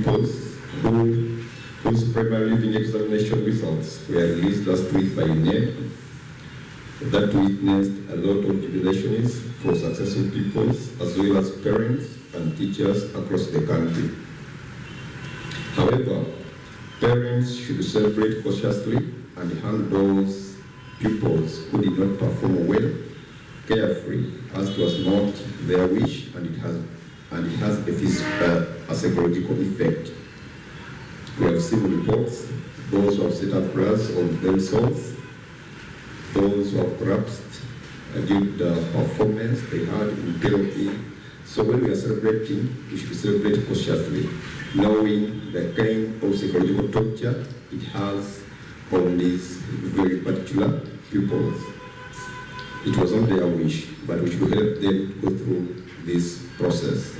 pupils whose primary living examination results were released last week by UNEP that witnessed a lot of jubilations for successful pupils as well as parents and teachers across the country. However, parents should celebrate cautiously and handle those pupils who did not perform well carefully, as it was not their wish and it has a psychological effect. We have seen reports, those who have set up plans on themselves, those who have perhaps did the performance they had in PLE. So when we are celebrating, we should celebrate cautiously, knowing the kind of psychological torture it has on these very particular pupils. It was not their wish, but we should help them go through this process.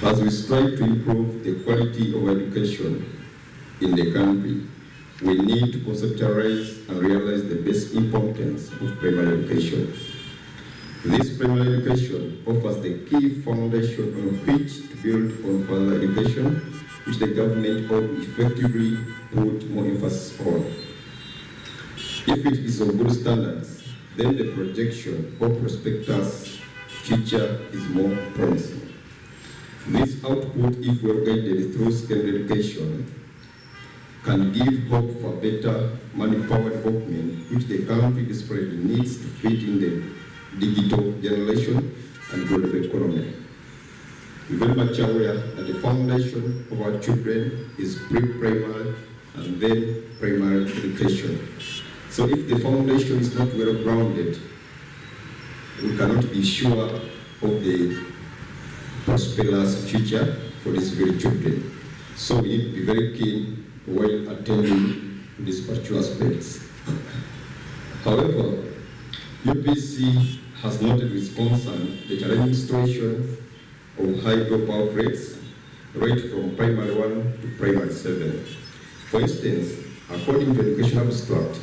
As we strive to improve the quality of education in the country, we need to conceptualize and realize the basic importance of primary education. This primary education offers the key foundation on which to build on further education, which the government ought effectively put more emphasis on. If it is of good standards, then the projection of prospectus future is more promising. This output, if well guided through secondary education, can give hope for better money-powered development, which the country desperately needs to fit in the digital generation and global economy. We're very much aware that the foundation of our children is pre-primary and then primary education. So if the foundation is not well grounded, we cannot be sure of the prosperous future for these very children. So we need to be very keen while attending to these particular aspects. However, UPC has noted with concern the challenging situation of high dropout rates right from primary 1 to primary 7. For instance, according to Education Abstract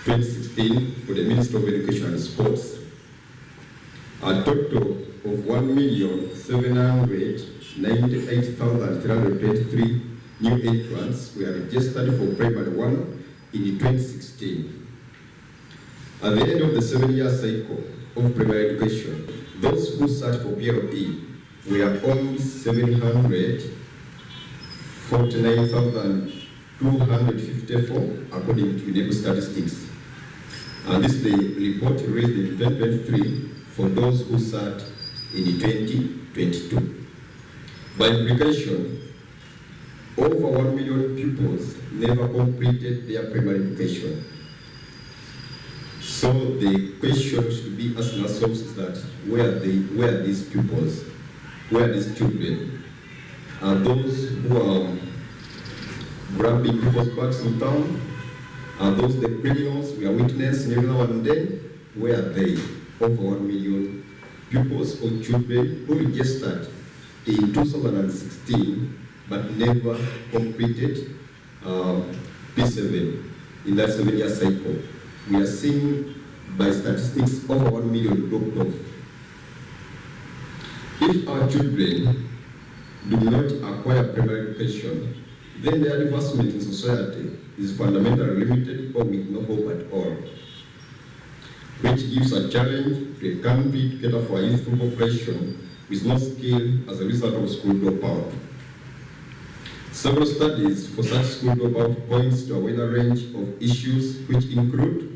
2016 for the Minister of Education and Sports, a total of 1,798,323 new entrants were registered for primary 1 in 2016. At the end of the 7-year cycle of primary education, those who sat for PLE were only 749,254 according to UNEP statistics. And this the report raised in 2023 for those who sat in 2022. By implication, over 1 million pupils never completed their primary education. So the question should be asking ourselves is that where are these pupils? Where are these children? Are those who are grabbing people's bags in town? Are those the criminals we are witnessing every now and then? Where are they? Over 1 million pupils or children who registered in 2016 but never completed P7 in that 7-year cycle. We are seeing by statistics over 1 million dropped off. If our children do not acquire primary education, then their advancement in society is fundamentally limited or with no hope at all, which gives a challenge to a country to cater for a youthful population with no skill as a result of school dropout. Several studies for such school dropout points to a wider range of issues which include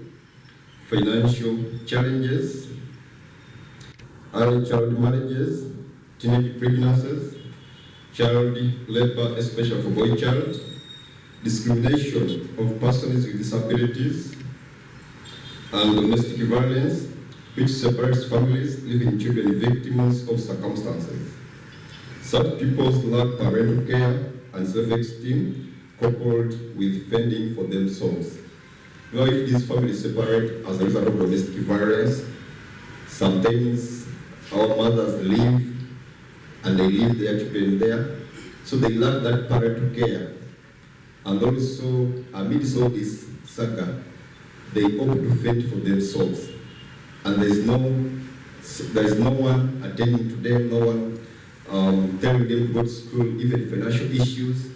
financial challenges, early child marriages, teenage pregnancies, child labor, especially for boy child, discrimination of persons with disabilities, and domestic violence, which separates families leaving children victims of circumstances. Such pupils lack parental care and self-esteem, coupled with fending for themselves. Now, if these families separate as a result of domestic violence, sometimes our mothers leave and they leave their children there, so they lack that parental care. And also, amidst all this saga, they opt to fend for themselves. And there is no one attending to them, no one telling them to go to school, even financial issues.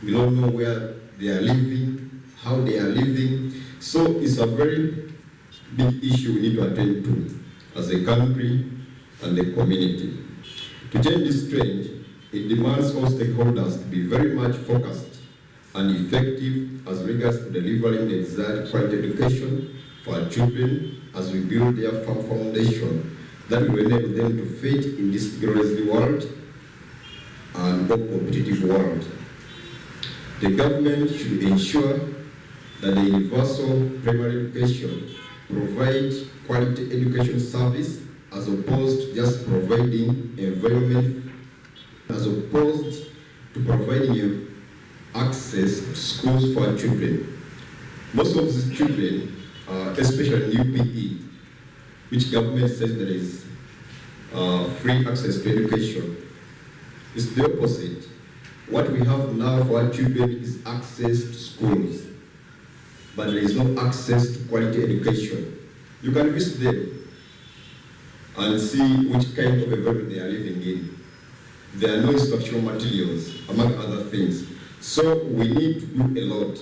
We don't know where they are living, how they are living. So it's a very big issue we need to attend to as a country and the community. To change this trend, it demands all stakeholders to be very much focused and effective as regards to delivering the desired quality education for our children as we build their firm foundation that will enable them to fit in this glorious world and more competitive world. The government should ensure that the universal primary education provides quality education service as opposed to just providing environment, as opposed to providing access to schools for our children. Most of these children, especially in UPE, which government says there is free access to education, is the opposite. What we have now for our children is access to schools, but there is no access to quality education. You can visit them and see which kind of environment they are living in. There are no instructional materials, among other things. So we need to do a lot,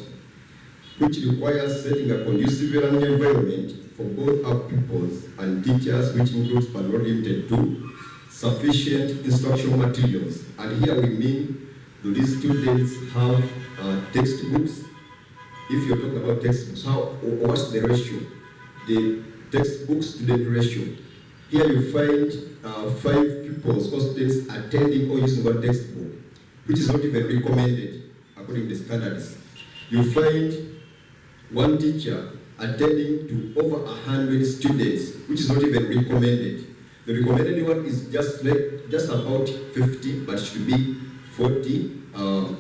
which requires setting a conducive learning environment for both our pupils and teachers, which includes but not limited to sufficient instructional materials. And here we mean, do these students have textbooks? If you're talking about textbooks, what's the ratio? The textbook-student ratio. Here you find 5 pupils or students attending or using one textbook, which is not even recommended according to the standards. You find one teacher attending to over 100 students, which is not even recommended. The recommended one is just about 50, but it should be 40.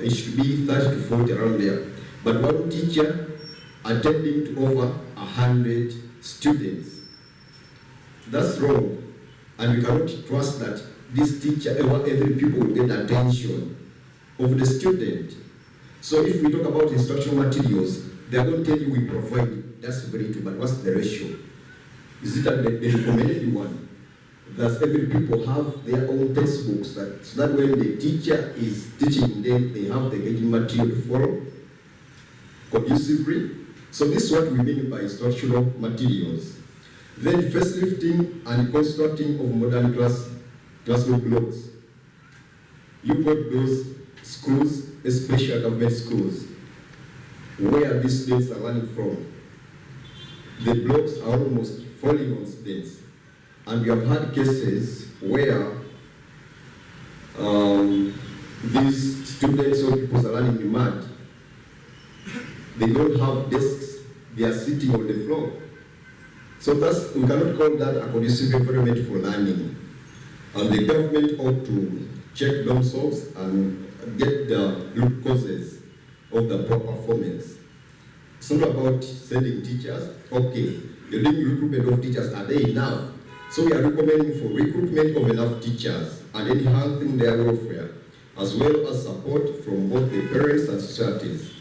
It should be 30 to 40 around there. But one teacher attending to over 100 students. That's wrong. And we cannot trust that this teacher, every pupil will get attention of the student. So if we talk about instructional materials, they are going to tell you we provide. That's very true, but what's the ratio? Is it that the recommended one? Does every pupil have their own textbooks so that when the teacher is teaching them, they have the reading material to follow conducively? So this is what we mean by instructional materials. Then facelifting and constructing of modern classroom blocks. You got those schools, especially government schools, where these students are learning from. The blocks are almost falling on students. And we have had cases where these students or people are learning in mud. They don't have desks, they are sitting on the floor. So we cannot call that a conducive environment for learning. And the government ought to check themselves and get the root causes of the poor performance. It's not about sending teachers. Okay, you're doing recruitment of teachers, are they enough? So we are recommending for recruitment of enough teachers and enhancing their welfare, as well as support from both the parents and societies.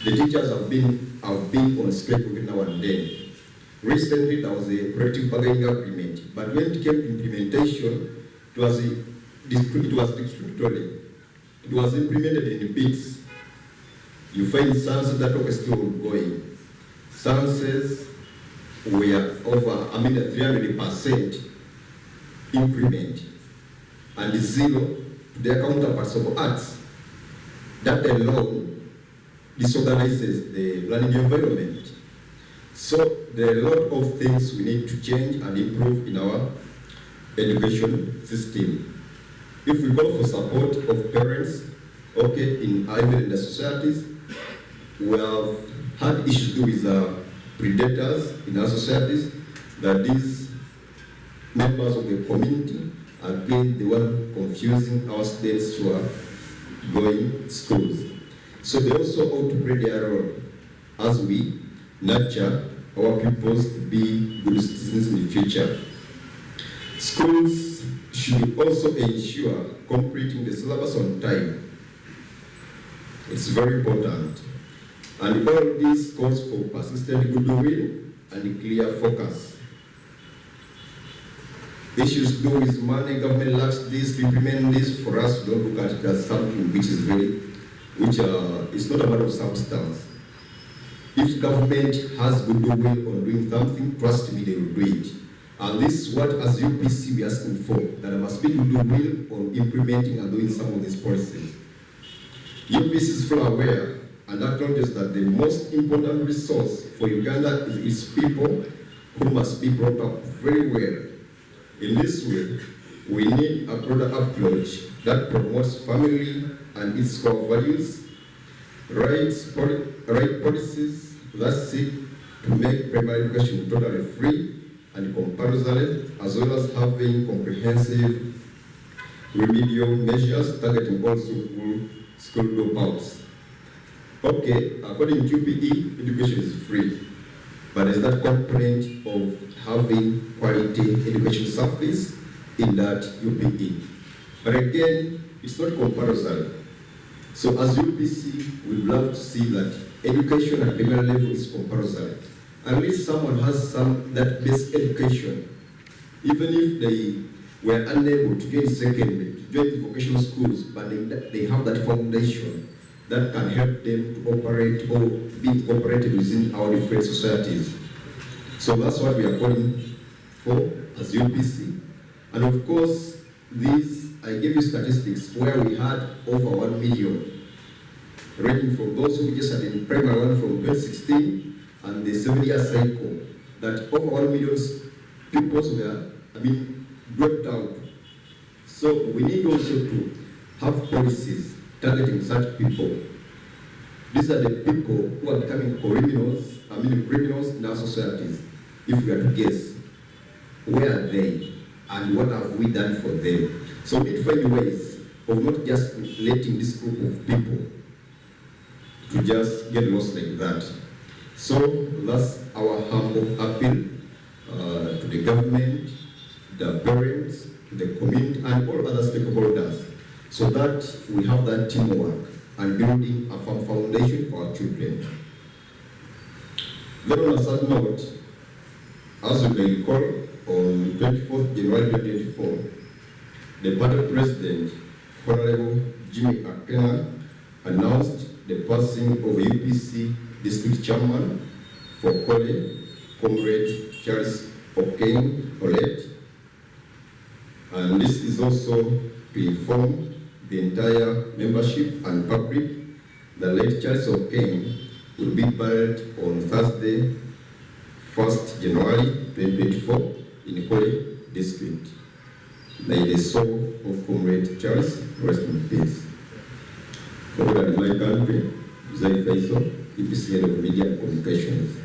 The teachers have been on strike every now and then. Recently, there was a collective bargaining agreement, but when it came to implementation, it was discriminatory. It was implemented in bits. You find census that were still ongoing. Census were over 300% increment, and zero to their counterparts of arts. That alone disorganizes the learning environment. So there are a lot of things we need to change and improve in our education system. If we go for support of parents, okay, even in the societies, we have had issues to do with predators in our societies, that these members of the community are being the one confusing our students who are going to schools. So they also ought to play their role as we nurture our pupils to be good citizens in the future. Schools should also ensure completing the syllabus on time. It's very important. And all this calls for persistent goodwill and clear focus. issues to do with money, government lacks this to implement this. For us, we don't look at it as something which is it's not a matter of substance. If government has goodwill on doing something, trust me, they will do it. And this is what, as UPC, we are asking for, that there must be goodwill on implementing and doing some of these policies. UPC is fully aware and acknowledges that the most important resource for Uganda is its people, who must be brought up very well. In this way, we need a broader approach that promotes family and its core values, right policies that seek to make primary education totally free and compulsory, as well as having comprehensive remedial measures targeting all school dropouts. Okay, according to UPE, education is free, but is that component of having quality education service in that UPE? But again, it's not compulsory. So as UPC, we would love to see that education at primary level is compulsory. At least someone has that basic education, even if they were unable to join secondary, to join the vocational schools, but they have that foundation that can help them to operate or be incorporated within our different societies. So that's what we are calling for as UPC. And of course, I gave you statistics where we had over 1 million, ranging from those who registered in primary one from 2016 and the 7-year cycle, that over 1 million pupils were dropped out. So we need also to have policies targeting such people. These are the people who are becoming criminals in our societies. If we are to guess, where are they and what have we done for them? So we need to find ways of not just letting this group of people to just get lost like that. So that's our humble appeal to the government, the parents, the community, and all other stakeholders, so that we have that teamwork and building a firm foundation for our children. Then on a sad note, as you may recall, on 24th January 2024, the party president, Honorable Jimmy Akena, announced the passing of UPC district chairman for Kole, Comrade Charles Olet. And this is also to inform the entire membership and public that late Charles Okeng will be buried on Thursday, 1st January 2024 in Kole district. May the soul of Comrade Charles rest in peace. Forward in my country, Zai Faisal, EPC Head of Media and Communications.